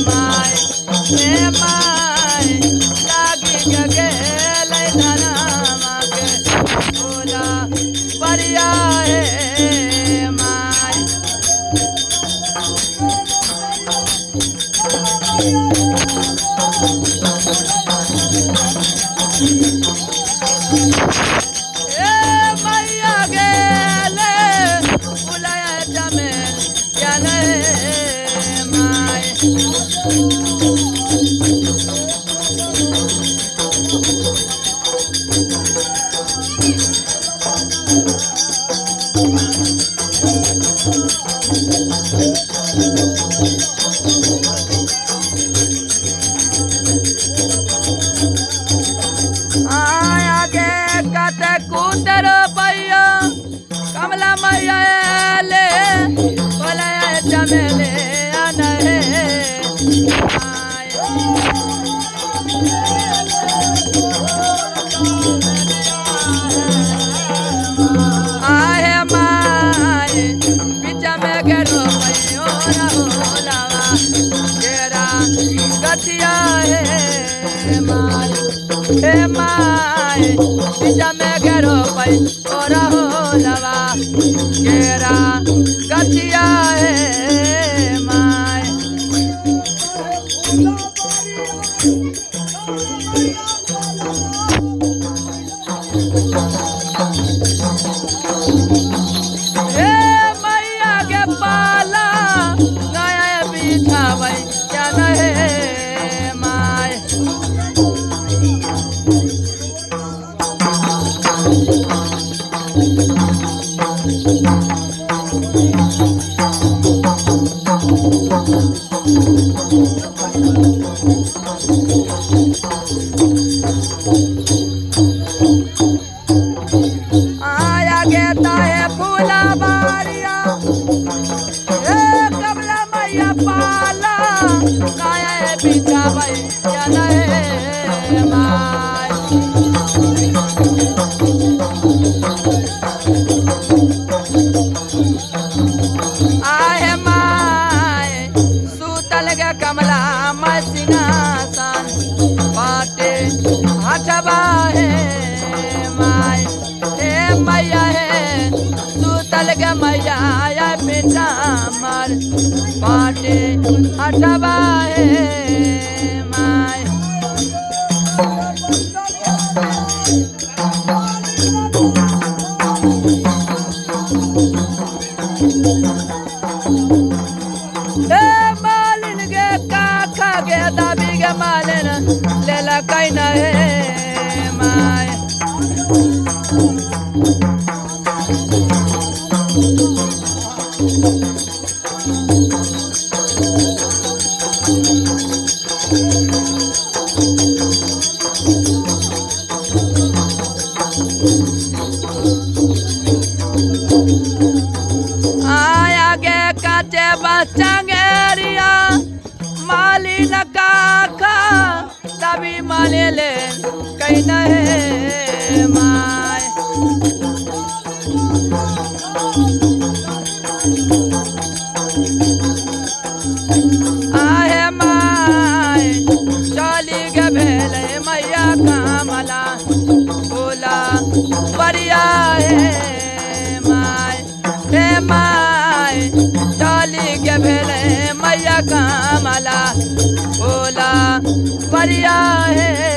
my hey my लागी गेल धनमा के बोला परिया हे माय मैया गेले बुलाया चमेल चले माय आया गे कत कूतर पैया कमला मैया ले बोले चमेले अनहे आए माय बीच में घेरो पैयो रहोलावा घेरा गठिया हे माय हे माय बीच में घेरो पैयो रहोलावा घेरा गठिया हे माय हे मैया के पाला नया बिछावै क्या नहे माय आया गेता है फूला बारिया कमला मैया पाला काया है पीछा भाई क्या नहे माय आए माय सूतल गे कमला मैं सिंहासन बाटे हटबा है माय हे मैया हे सूतल गे मैया या बेटा मर बाटे हटबा है माय हे मालिन गे काका गे दाबी गे मालिन लेला कहीं न हे माय आया गे काटे बच्चा गेरिया मालिन काका तभी माने ले कहीं न है माय आहे माय चली गे भेले मैया कामला बोला बढ़िया है माय हे माय चली गे भेले मैया कामला बोला बढ़िया है